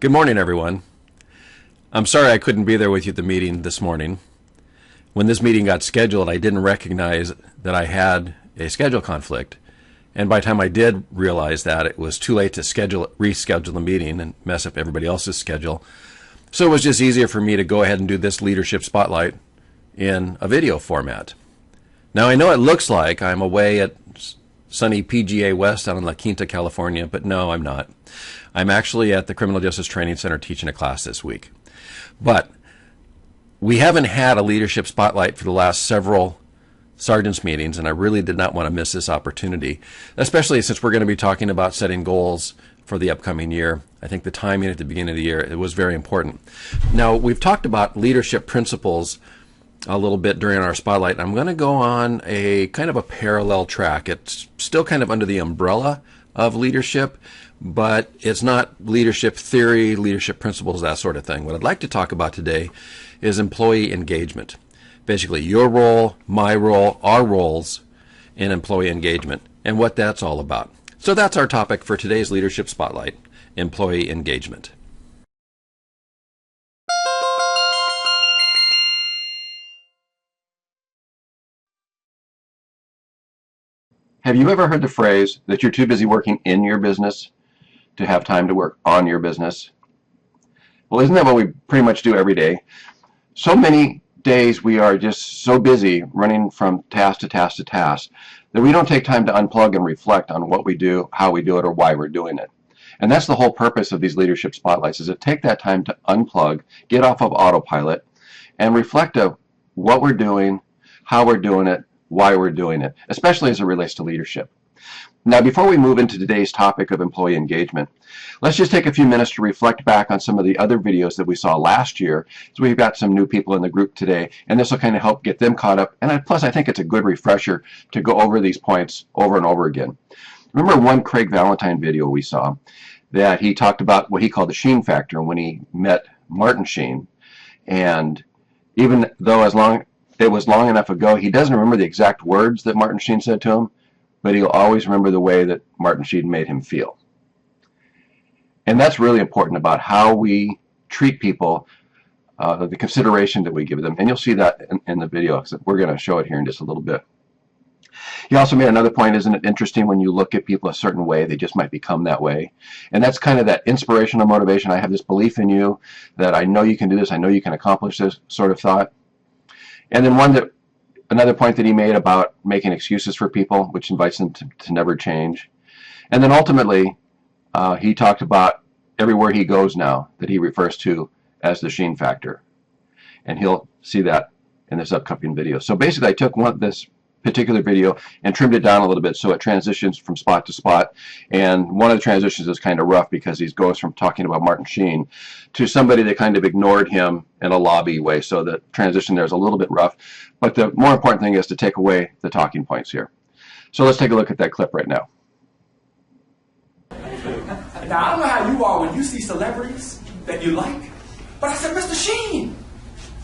Good morning, everyone. I'm sorry I couldn't be there with you at the meeting this morning. When this meeting got scheduled, I didn't recognize that I had a schedule conflict. And by the time I did realize that, it was too late to reschedule the meeting and mess up everybody else's schedule. So it was just easier for me to go ahead and do this leadership spotlight in a video format. Now, I know it looks like I'm away at sunny PGA West out in La Quinta, California, but no, I'm not. I'm actually at the Criminal Justice Training Center teaching a class this week. But we haven't had a leadership spotlight for the last several sergeants meetings, and I really did not want to miss this opportunity, especially since we're going to be talking about setting goals for the upcoming year. I think the timing at the beginning of the year, it was very important. Now, we've talked about leadership principles a little bit during our spotlight. I'm going to go on a kind of a parallel track. It's still kind of under the umbrella of leadership, but it's not leadership theory, leadership principles, that sort of thing. What I'd like to talk about today is employee engagement. Basically, your role, my role, our roles in employee engagement, and what that's all about. So that's our topic for today's Leadership Spotlight, employee engagement. Have you ever heard the phrase that you're too busy working in your business to have time to work on your business? Well, isn't that what we pretty much do every day? So many days we are just so busy running from task to task to task that we don't take time to unplug and reflect on what we do, how we do it, or why we're doing it. And that's the whole purpose of these leadership spotlights, is to take that time to unplug, get off of autopilot, and reflect on what we're doing, how we're doing it, why we're doing it, especially as it relates to leadership. Now, before we move into today's topic of employee engagement, let's just take a few minutes to reflect back on some of the other videos that we saw last year. So we've got some new people in the group today, and this will kind of help get them caught up. And plus, I think it's a good refresher to go over these points over and over again. Remember one Craig Valentine video we saw that he talked about what he called the Sheen factor when he met Martin Sheen. And even though it was long enough ago, he doesn't remember the exact words that Martin Sheen said to him, but he'll always remember the way that Martin Sheen made him feel. And that's really important about how we treat people, the consideration that we give them. And you'll see that in the video, because we're going to show it here in just a little bit. He also made another point: isn't it interesting when you look at people a certain way, they just might become that way? And that's kind of that inspirational motivation. I have this belief in you that I know you can do this, I know you can accomplish this sort of thought. And then another point that he made about making excuses for people, which invites them to never change. And then ultimately, he talked about everywhere he goes now that he refers to as the Sheen factor. And he'll see that in this upcoming video. So basically, I took this particular video and trimmed it down a little bit so it transitions from spot to spot. And one of the transitions is kind of rough because he goes from talking about Martin Sheen to somebody that kind of ignored him in a lobby way. So the transition there is a little bit rough. But the more important thing is to take away the talking points here. So let's take a look at that clip right now. Now, I don't know how you are when you see celebrities that you like, but I said, Mr. Sheen,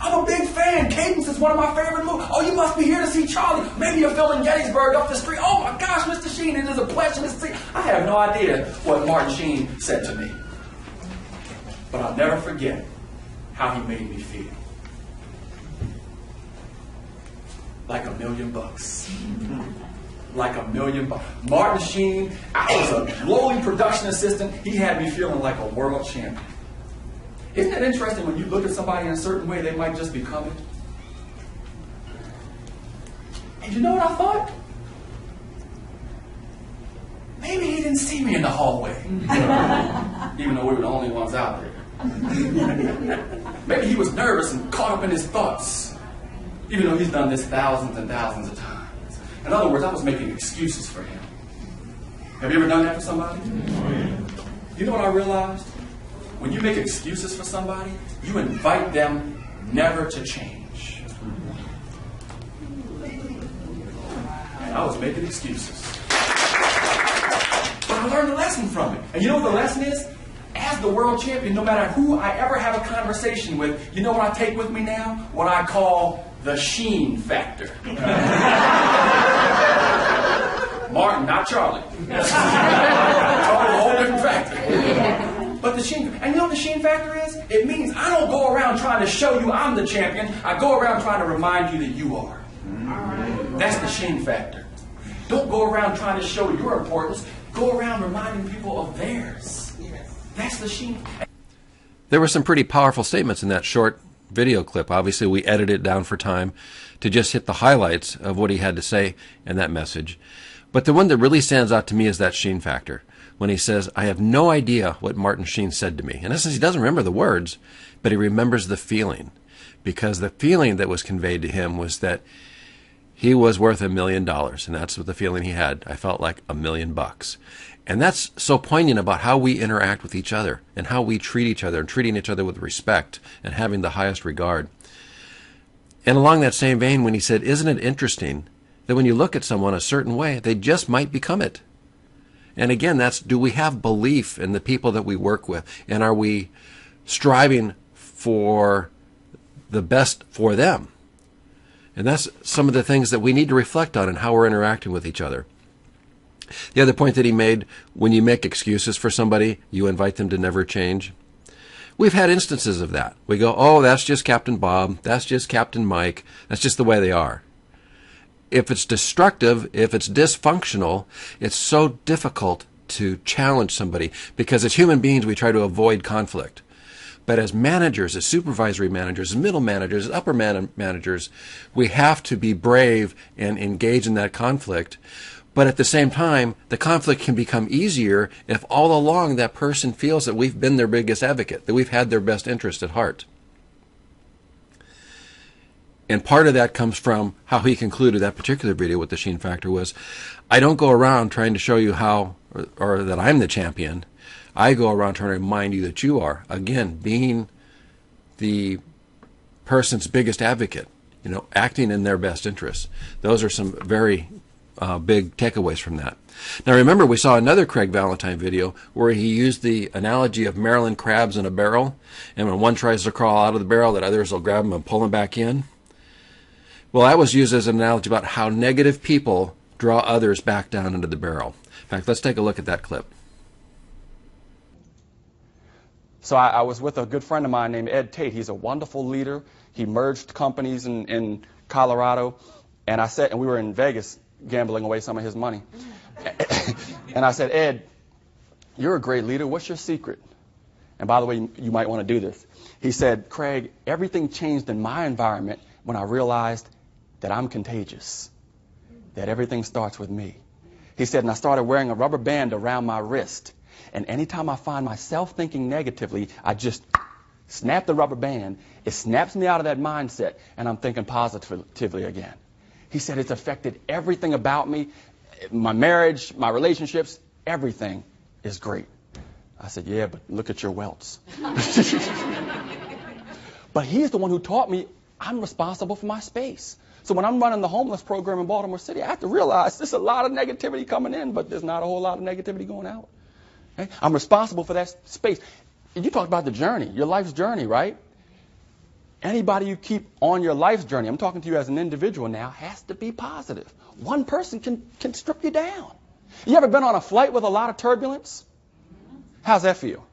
I'm a big fan. Cadence is one of my favorite movies. Oh, you must be here to see Charlie. Maybe you're filming Gettysburg up the street. Oh my gosh, Mr. Sheen, it is a pleasure to see. I have no idea what Martin Sheen said to me. But I'll never forget how he made me feel. Like $1,000,000. Like $1,000,000. Martin Sheen, I was a lowly production assistant. He had me feeling like a world champion. Isn't it interesting when you look at somebody in a certain way, they might just become it? And you know what I thought? Maybe he didn't see me in the hallway. Even though we were the only ones out there. Maybe he was nervous and caught up in his thoughts. Even though he's done this thousands and thousands of times. In other words, I was making excuses for him. Have you ever done that for somebody? You know what I realized? When you make excuses for somebody, you invite them never to change. And I was making excuses. But I learned a lesson from it. And you know what the lesson is? As the world champion, no matter who I ever have a conversation with, you know what I take with me now? What I call the Sheen factor. Martin, not Charlie. Charlie, a whole different factor. But But the sheen, and you know what the sheen factor is? It means I don't go around trying to show you I'm the champion. I go around trying to remind you that you are. That's the sheen factor. Don't go around trying to show your importance. Go around reminding people of theirs. That's the sheen. There were some pretty powerful statements in that short video clip. Obviously, we edited it down for time to just hit the highlights of what he had to say in that message. But the one that really stands out to me is that sheen factor. When he says, I have no idea what Martin Sheen said to me. In essence, he doesn't remember the words, but he remembers the feeling. Because the feeling that was conveyed to him was that he was worth $1 million. And that's what the feeling he had. I felt like $1 million. And that's so poignant about how we interact with each other and how we treat each other and treating each other with respect and having the highest regard. And along that same vein, when he said, isn't it interesting that when you look at someone a certain way, they just might become it? And again, that's, do we have belief in the people that we work with? And are we striving for the best for them? And that's some of the things that we need to reflect on and how we're interacting with each other. The other point that he made, when you make excuses for somebody, you invite them to never change. We've had instances of that. We go, oh, that's just Captain Bob. That's just Captain Mike. That's just the way they are. If it's destructive, if it's dysfunctional, it's so difficult to challenge somebody because as human beings, we try to avoid conflict. But as managers, as supervisory managers, as middle managers, as upper managers, we have to be brave and engage in that conflict. But at the same time, the conflict can become easier if all along that person feels that we've been their biggest advocate, that we've had their best interest at heart. And part of that comes from how he concluded that particular video with the sheen factor was, I don't go around trying to show you how, or that I'm the champion. I go around trying to remind you that you are. Again, being the person's biggest advocate, acting in their best interests. Those are some very big takeaways from that. Now remember, we saw another Craig Valentine video where he used the analogy of Maryland crabs in a barrel, and when one tries to crawl out of the barrel, that others will grab him and pull him back in. Well, that was used as an analogy about how negative people draw others back down into the barrel. In fact, let's take a look at that clip. So I was with a good friend of mine named Ed Tate. He's a wonderful leader. He merged companies in Colorado. And we were in Vegas gambling away some of his money. And I said, Ed, you're a great leader. What's your secret? And by the way, you might want to do this. He said, Craig, everything changed in my environment when I realized that I'm contagious, that everything starts with me. He said, and I started wearing a rubber band around my wrist. And anytime I find myself thinking negatively, I just snap the rubber band. It snaps me out of that mindset, and I'm thinking positively again. He said it's affected everything about me, my marriage, my relationships, everything is great. I said, yeah, but look at your welts. But he's the one who taught me I'm responsible for my space. So when I'm running the homeless program in Baltimore City, I have to realize there's a lot of negativity coming in, but there's not a whole lot of negativity going out. Okay? I'm responsible for that space. And you talked about the journey, your life's journey, right? Anybody you keep on your life's journey, I'm talking to you as an individual now, has to be positive. One person can strip you down. You ever been on a flight with a lot of turbulence? How's that feel?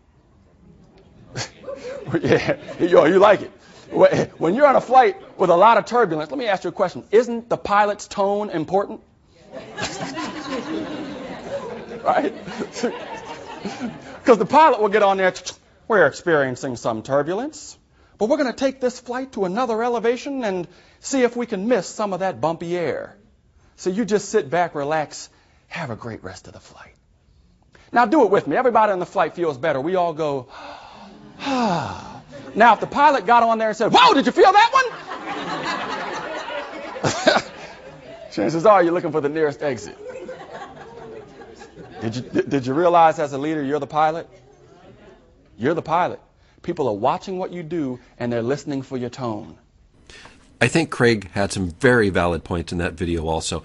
Yeah, you like it. When you're on a flight with a lot of turbulence, let me ask you a question. Isn't the pilot's tone important? Right? Because the pilot will get on there, we're experiencing some turbulence, but we're going to take this flight to another elevation and see if we can miss some of that bumpy air. So you just sit back, relax, have a great rest of the flight. Now do it with me. Everybody on the flight feels better. We all go, ah. Now, if the pilot got on there and said, whoa, did you feel that one? Chances are you're looking for the nearest exit. Did you realize as a leader you're the pilot? You're the pilot. People are watching what you do, and they're listening for your tone. I think Craig had some very valid points in that video also.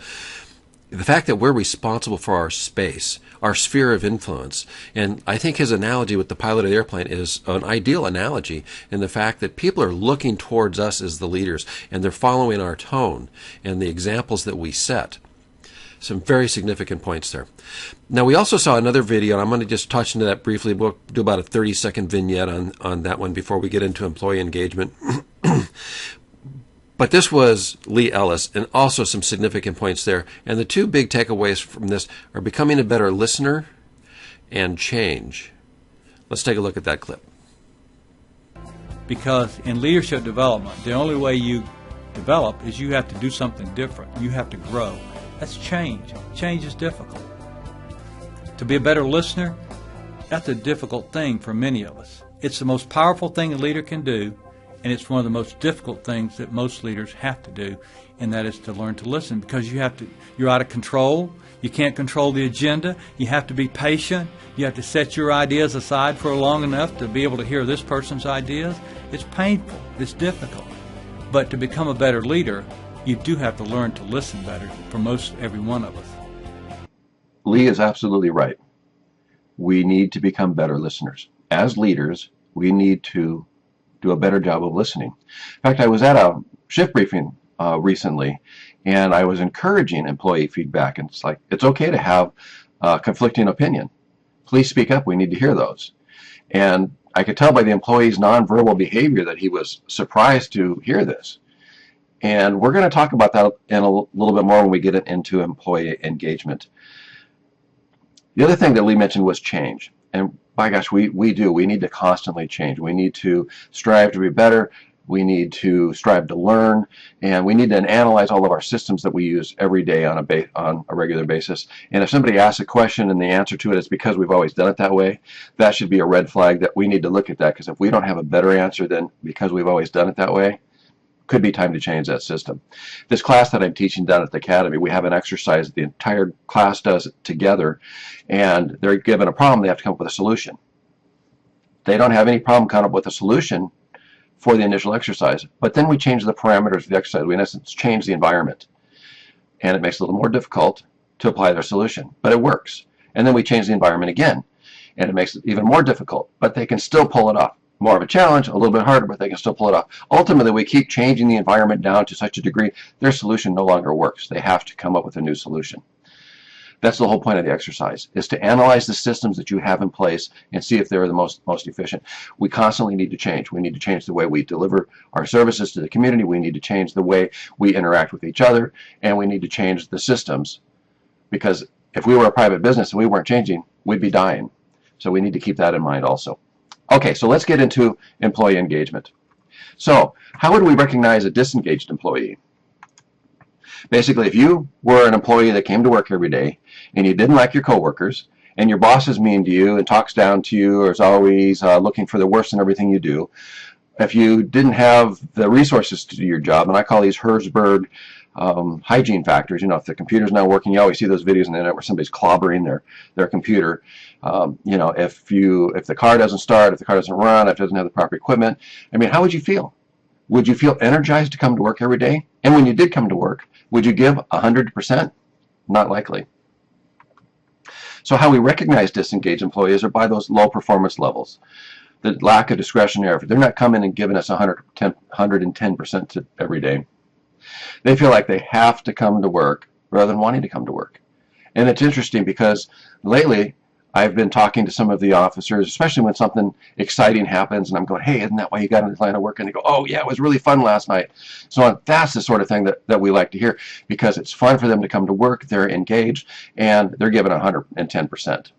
The fact that we're responsible for our space, our sphere of influence, and I think his analogy with the pilot of the airplane is an ideal analogy in the fact that people are looking towards us as the leaders, and they're following our tone and the examples that we set. Some very significant points there. Now, we also saw another video, and I'm going to just touch into that briefly. We'll do about a 30-second vignette on that one before we get into employee engagement. But this was Lee Ellis, and also some significant points there. And the two big takeaways from this are becoming a better listener and change. Let's take a look at that clip. Because in leadership development, the only way you develop is you have to do something different. You have to grow. That's change. Change is difficult. To be a better listener, that's a difficult thing for many of us. It's the most powerful thing a leader can do, and it's one of the most difficult things that most leaders have to do, and that is to learn to listen, because you're out of control. You can't control the agenda. You have to be patient. You have to set your ideas aside for long enough to be able to hear this person's ideas. It's painful. It's difficult. But to become a better leader, you do have to learn to listen better for most every one of us. Lee is absolutely right. We need to become better listeners. As leaders, we need to do a better job of listening. In fact, I was at a shift briefing recently, and I was encouraging employee feedback. And it's like, it's okay to have conflicting opinion. Please speak up. We need to hear those. And I could tell by the employee's nonverbal behavior that he was surprised to hear this. And we're going to talk about that in a little bit more when we get into employee engagement. The other thing that Lee mentioned was change. And by gosh, we need to constantly change. We need to strive to be better. We need to strive to learn, and we need to analyze all of our systems that we use every day on a regular basis. And if somebody asks a question and the answer to it is because we've always done it that way, that should be a red flag that we need to look at that, because if we don't have a better answer than because we've always done it that way, could be time to change that system. This class that I'm teaching down at the Academy, we have an exercise that the entire class does together, and they're given a problem, they have to come up with a solution. They don't have any problem coming up with a solution for the initial exercise, but then we change the parameters of the exercise. We in essence change the environment, and it makes it a little more difficult to apply their solution, but it works. And then we change the environment again, and it makes it even more difficult, but they can still pull it off. More of a challenge, a little bit harder, but they can still pull it off. Ultimately, we keep changing the environment down to such a degree their solution no longer works. They have to come up with a new solution. That's the whole point of the exercise, is to analyze the systems that you have in place and see if they're the most efficient. We constantly need to change. We need to change the way we deliver our services to the community. We need to change the way we interact with each other, and we need to change the systems, because if we were a private business and we weren't changing, we'd be dying. So we need to keep that in mind also. Okay, so let's get into employee engagement. So how would we recognize a disengaged employee? Basically, if you were an employee that came to work every day and you didn't like your coworkers, and your boss is mean to you and talks down to you, or is always looking for the worst in everything you do, if you didn't have the resources to do your job, and I call these Herzberg hygiene factors. You know, if the computer's not working, you always see those videos on the internet where somebody's clobbering their computer. You know, if the car doesn't start, if the car doesn't run, if it doesn't have the proper equipment, I mean, how would you feel? Would you feel energized to come to work every day? And when you did come to work, would you give 100%? Not likely. So how we recognize disengaged employees are by those low performance levels. The lack of discretionary effort. They're not coming and giving us 110% every day. They feel like they have to come to work rather than wanting to come to work. And it's interesting because lately I've been talking to some of the officers, especially when something exciting happens, and I'm going, hey, isn't that why you got in the line of work? And they go, oh, yeah, it was really fun last night. So that's the sort of thing that we like to hear, because it's fun for them to come to work, they're engaged, and they're given 110%.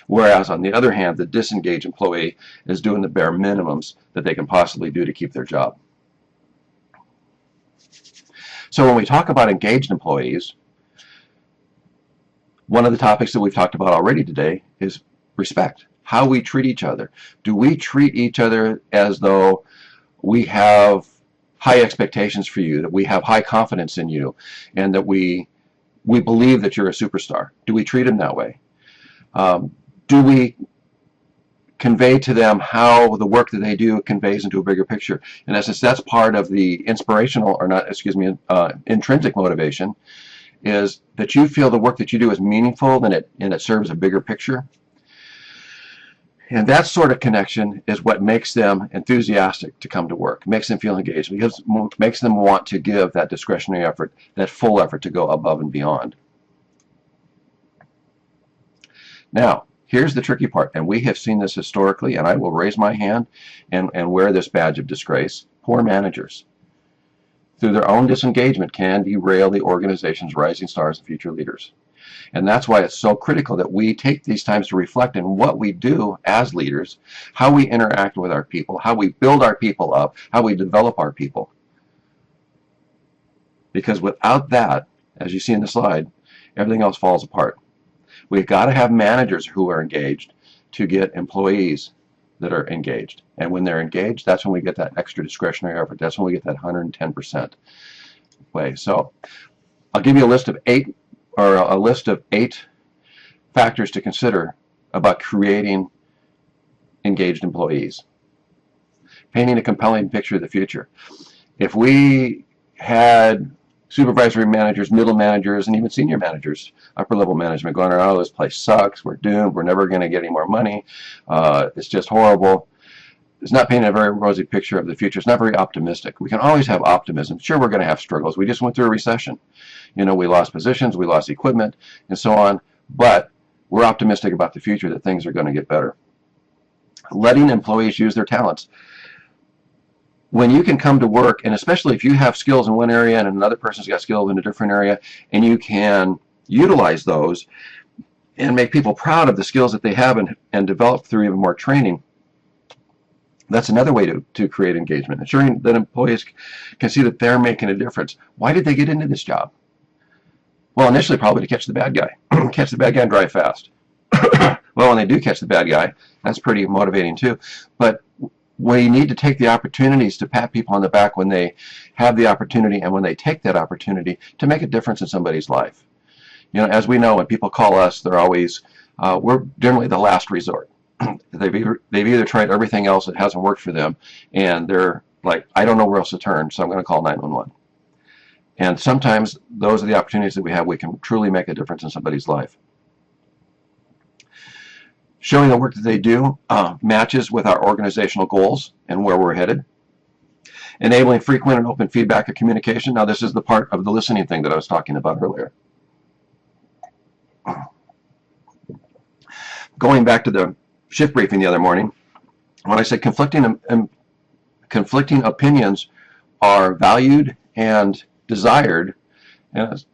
Whereas, on the other hand, the disengaged employee is doing the bare minimums that they can possibly do to keep their job. So when we talk about engaged employees, one of the topics that we've talked about already today is respect. How we treat each other. Do we treat each other as though we have high expectations for you, that we have high confidence in you, and that we believe that you're a superstar? Do we treat them that way? Do we convey to them how the work that they do conveys into a bigger picture? In essence, that's part of the inspirational, or not, excuse me, intrinsic motivation, is that you feel the work that you do is meaningful and it serves a bigger picture. And that sort of connection is what makes them enthusiastic to come to work, makes them feel engaged, because makes them want to give that discretionary effort, that full effort to go above and beyond. Now, here's the tricky part, and we have seen this historically, and I will raise my hand and wear this badge of disgrace. Poor managers, through their own disengagement, can derail the organization's rising stars and future leaders. And that's why it's so critical that we take these times to reflect on what we do as leaders, how we interact with our people, how we build our people up, how we develop our people. Because without that, as you see in the slide, everything else falls apart. We've got to have managers who are engaged to get employees that are engaged. And when they're engaged, that's when we get that extra discretionary effort. That's when we get that 110% way. So I'll give you a list of eight factors to consider about creating engaged employees. Painting a compelling picture of the future. If we had supervisory managers, middle managers, and even senior managers, upper level management going around, oh, this place sucks, we're doomed, we're never going to get any more money, it's just horrible. It's not painting a very rosy picture of the future. It's not very optimistic. We can always have optimism. Sure, we're going to have struggles. We just went through a recession. You know, we lost positions, we lost equipment, and so on, but we're optimistic about the future, that things are going to get better. Letting employees use their talents. When you can come to work, and especially if you have skills in one area and another person's got skills in a different area, and you can utilize those and make people proud of the skills that they have and develop through even more training, that's another way to create engagement, ensuring that employees can see that they're making a difference. Why did they get into this job? Well, initially probably to catch the bad guy. Catch the bad guy and drive fast. Well, when they do catch the bad guy, that's pretty motivating too. But we need to take the opportunities to pat people on the back when they have the opportunity and when they take that opportunity to make a difference in somebody's life. You know, as we know, when people call us, they're always, we're generally the last resort. They've either tried everything else that hasn't worked for them, and they're like, I don't know where else to turn, so I'm going to call 911. And sometimes those are the opportunities that we have. We can truly make a difference in somebody's life. Showing the work that they do matches with our organizational goals and where we're headed. Enabling frequent and open feedback and communication. Now, this is the part of the listening thing that I was talking about earlier. Going back to the shift briefing the other morning, when I said conflicting opinions are valued and desired, and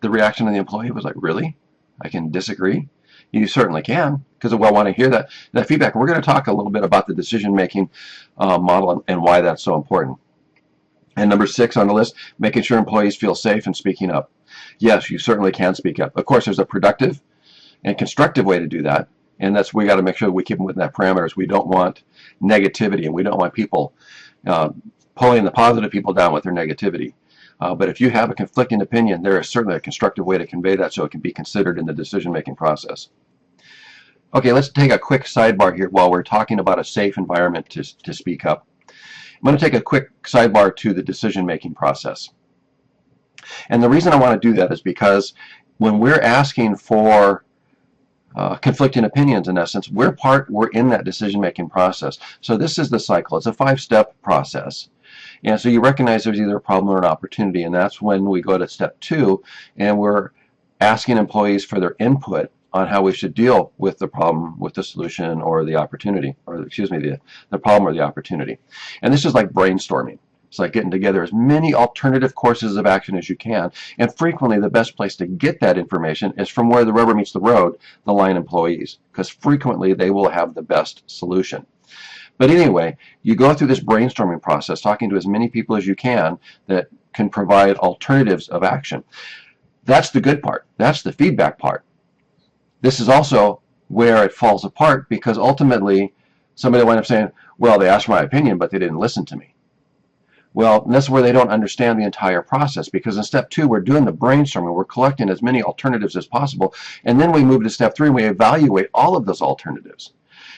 the reaction of the employee was like, really? I can disagree? You certainly can, because we'll want to hear that feedback. We're going to talk a little bit about the decision-making model and why that's so important. And number 6 on the list, making sure employees feel safe and speaking up. Yes, you certainly can speak up. Of course, there's a productive and constructive way to do that, and that's we got to make sure that we keep them within that parameters. We don't want negativity, and we don't want people pulling the positive people down with their negativity. But if you have a conflicting opinion, there is certainly a constructive way to convey that so it can be considered in the decision-making process. Okay, let's take a quick sidebar here while we're talking about a safe environment to speak up. I'm going to take a quick sidebar to the decision-making process. And the reason I want to do that is because when we're asking for conflicting opinions, in essence, we're in that decision-making process. So this is the cycle. It's a 5-step process. And so you recognize there's either a problem or an opportunity, and that's when we go to step 2, and we're asking employees for their input on how we should deal with the problem, with the solution, or the opportunity, or excuse me, the problem or the opportunity. And this is like brainstorming. It's like getting together as many alternative courses of action as you can, and frequently the best place to get that information is from where the rubber meets the road, the line employees, because frequently they will have the best solution. But anyway, you go through this brainstorming process, talking to as many people as you can that can provide alternatives of action. That's the good part. That's the feedback part. This is also where it falls apart, because ultimately somebody will end up saying, well, they asked my opinion, but they didn't listen to me. Well, that's where they don't understand the entire process, because in step 2, we're doing the brainstorming. We're collecting as many alternatives as possible, and then we move to step 3 and we evaluate all of those alternatives.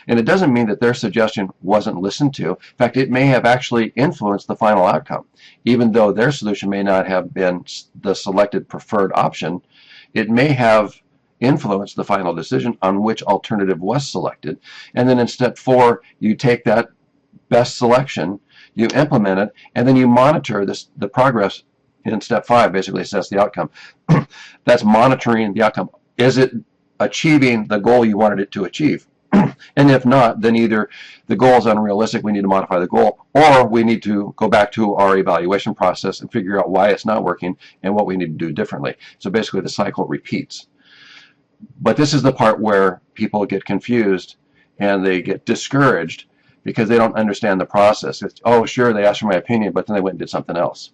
And it doesn't mean that their suggestion wasn't listened to. In fact, it may have actually influenced the final outcome. Even though their solution may not have been the selected preferred option, it may have influenced the final decision on which alternative was selected. And then in step 4, you take that best selection, you implement it, and then you monitor the progress in step 5, basically assess the outcome. That's monitoring the outcome. Is it achieving the goal you wanted it to achieve. And if not, then either the goal is unrealistic, we need to modify the goal, or we need to go back to our evaluation process and figure out why it's not working and what we need to do differently. So basically the cycle repeats. But this is the part where people get confused and they get discouraged because they don't understand the process. It's, oh, sure, they asked for my opinion, but then they went and did something else.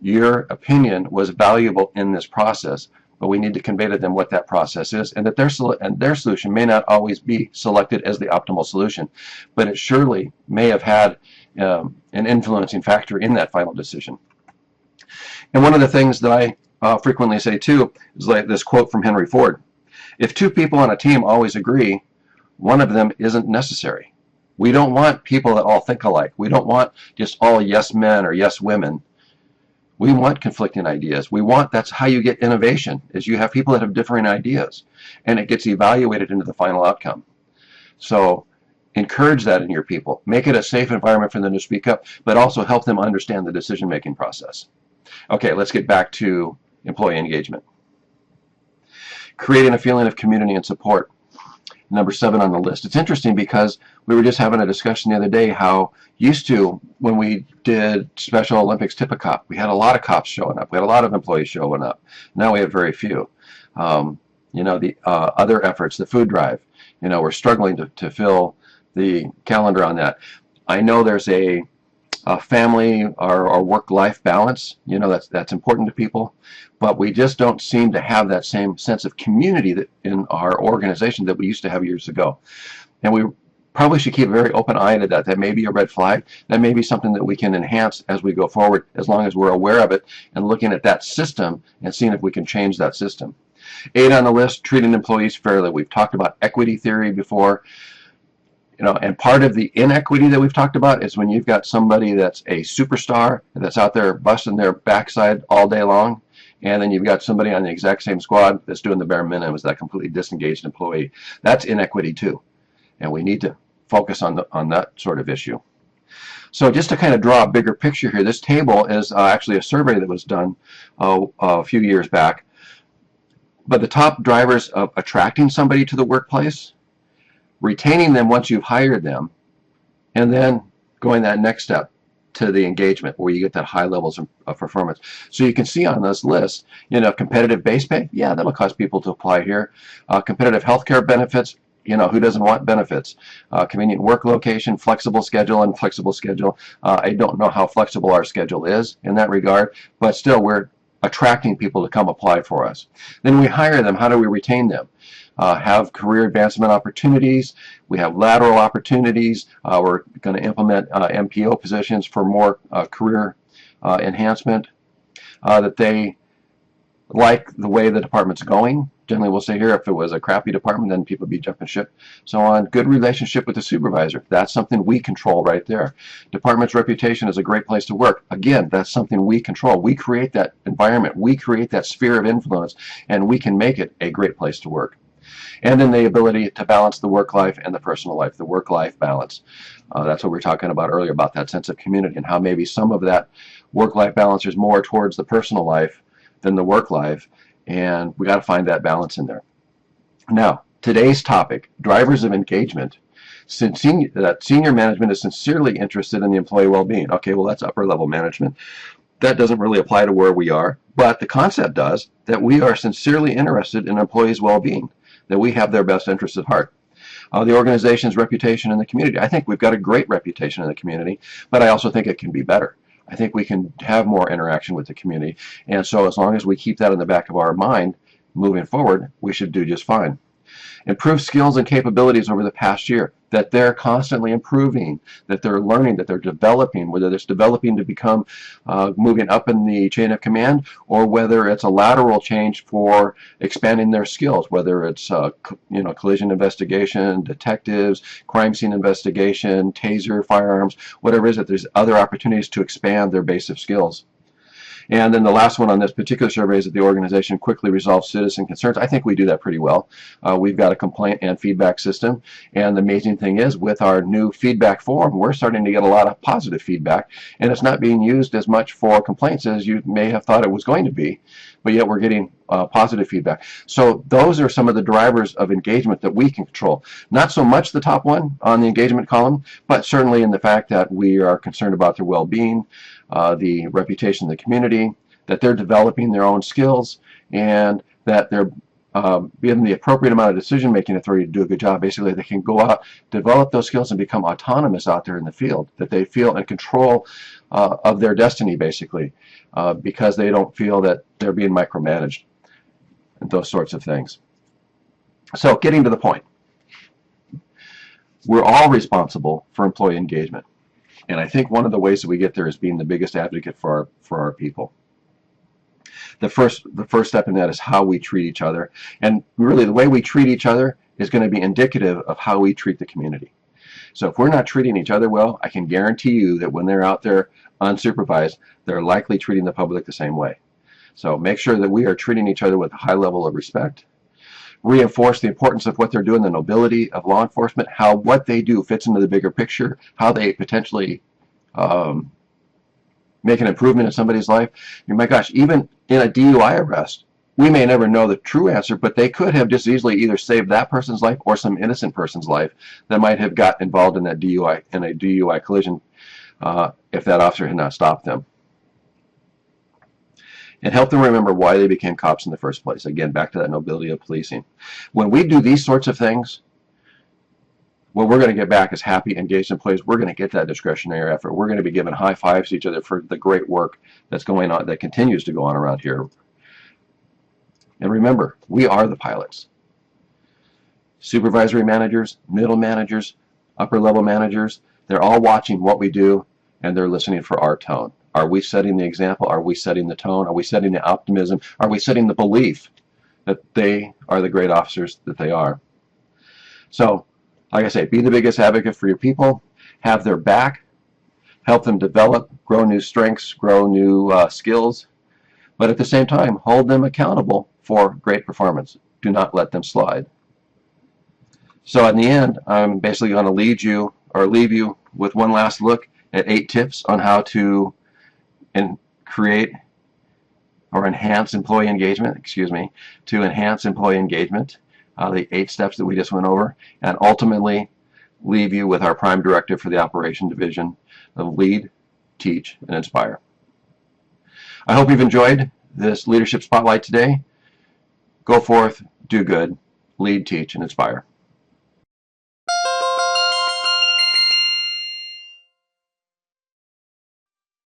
Your opinion was valuable in this process, but we need to convey to them what that process is, and that their solution may not always be selected as the optimal solution, but it surely may have had an influencing factor in that final decision. And one of the things that I frequently say too is like this quote from Henry Ford: if two people on a team always agree, one of them isn't necessary. We don't want people that all think alike. We don't want just all yes men or yes women. We want conflicting ideas. That's how you get innovation, is you have people that have differing ideas, and it gets evaluated into the final outcome. So encourage that in your people. Make it a safe environment for them to speak up, but also help them understand the decision-making process. Okay, let's get back to employee engagement. Creating a feeling of community and support. Number 7 on the list. It's interesting because we were just having a discussion the other day how used to, when we did Special Olympics Tip a Cop, we had a lot of cops showing up. We had a lot of employees showing up. Now we have very few. You know, the other efforts, the food drive, you know, we're struggling to fill the calendar on that. I know there's a family or work-life balance, you know, that's important to people, but we just don't seem to have that same sense of community that in our organization that we used to have years ago. And we probably should keep a very open eye to that. That may be a red flag. That may be something that we can enhance as we go forward, as long as we're aware of it and looking at that system and seeing if we can change that system. 8 on the list, treating employees fairly. We've talked about equity theory before. You know, and part of the inequity that we've talked about is when you've got somebody that's a superstar that's out there busting their backside all day long, and then you've got somebody on the exact same squad that's doing the bare minimum as that completely disengaged employee. That's inequity too, and we need to focus on that sort of issue. So just to kind of draw a bigger picture here, this table is actually a survey that was done a few years back. But the top drivers of attracting somebody to the workplace, retaining them once you've hired them, and then going that next step to the engagement where you get that high levels of performance. So you can see on this list, you know, competitive base pay, yeah, that'll cause people to apply here. Competitive healthcare benefits, you know, who doesn't want benefits? Convenient work location, flexible schedule, and flexible schedule. I don't know how flexible our schedule is in that regard, but still we're attracting people to come apply for us. Then we hire them. How do we retain them? Have career advancement opportunities. We have lateral opportunities. We're going to implement MPO positions for more career enhancement. That they like the way the department's going. Generally, we'll say here, if it was a crappy department, then people would be jumping ship. So on, good relationship with the supervisor. That's something we control right there. Department's reputation is a great place to work. Again, that's something we control. We create that environment. We create that sphere of influence, and we can make it a great place to work. And then the ability to balance the work life and the personal life, the work-life balance. That's what we were talking about earlier, about that sense of community and how maybe some of that work-life balance is more towards the personal life than the work life, and we got to find that balance in there. Now, today's topic, drivers of engagement. Since senior management is sincerely interested in the employee well-being. Okay, well, that's upper level management. That doesn't really apply to where we are, but the concept does, that we are sincerely interested in employees' well-being, that we have their best interests at heart. The organization's reputation in the community. I think we've got a great reputation in the community, but I also think it can be better. I think we can have more interaction with the community, and so as long as we keep that in the back of our mind moving forward, we should do just fine. Improve skills and capabilities over the past year, that they're constantly improving, that they're learning, that they're developing, whether it's developing to become moving up in the chain of command, or whether it's a lateral change for expanding their skills, whether it's you know, collision investigation, detectives, crime scene investigation, taser, firearms, whatever it is, that there's other opportunities to expand their base of skills. And then the last one on this particular survey is that the organization quickly resolves citizen concerns. I think we do that pretty well. We've got a complaint and feedback system, and the amazing thing is with our new feedback form, we're starting to get a lot of positive feedback, and it's not being used as much for complaints as you may have thought it was going to be, but yet we're getting positive feedback. So those are some of the drivers of engagement that we can control. Not so much the top one on the engagement column, but certainly in the fact that we are concerned about their well-being, the reputation of the community, that they're developing their own skills, and that they're given the appropriate amount of decision-making authority to do a good job. Basically, they can go out, develop those skills, and become autonomous out there in the field, that they feel in control of their destiny, basically, because they don't feel that they're being micromanaged, and those sorts of things. So getting to the point, we're all responsible for employee engagement. And I think one of the ways that we get there is being the biggest advocate for our people. The first step in that is how we treat each other. And really the way we treat each other is going to be indicative of how we treat the community. So if we're not treating each other well, I can guarantee you that when they're out there unsupervised, they're likely treating the public the same way. So make sure that we are treating each other with a high level of respect. Reinforce the importance of what they're doing, the nobility of law enforcement, how what they do fits into the bigger picture, how they potentially make an improvement in somebody's life. And my gosh, even in a DUI arrest, we may never know the true answer, but they could have just easily either saved that person's life or some innocent person's life that might have got involved in that DUI collision if that officer had not stopped them. And help them remember why they became cops in the first place. Again, back to that nobility of policing. When we do these sorts of things, what we're going to get back is happy, engaged employees. We're going to get that discretionary effort. We're going to be giving high fives to each other for the great work that's going on, that continues to go on around here. And remember, we are the pilots. Supervisory managers, middle managers, upper level managers, they're all watching what we do, and they're listening for our tone. Are we setting the example? Are we setting the tone? Are we setting the optimism? Are we setting the belief that they are the great officers that they are? So, like I say, be the biggest advocate for your people, have their back, help them develop, grow new strengths, grow new skills, but at the same time, hold them accountable for great performance. Do not let them slide. So in the end, I'm basically going to leave you with one last look at 8 tips on how to create or enhance employee engagement, to enhance employee engagement, the 8 steps that we just went over, and ultimately leave you with our prime directive for the operation division of lead, teach, and inspire. I hope you've enjoyed this leadership spotlight today. Go forth, do good, lead, teach, and inspire.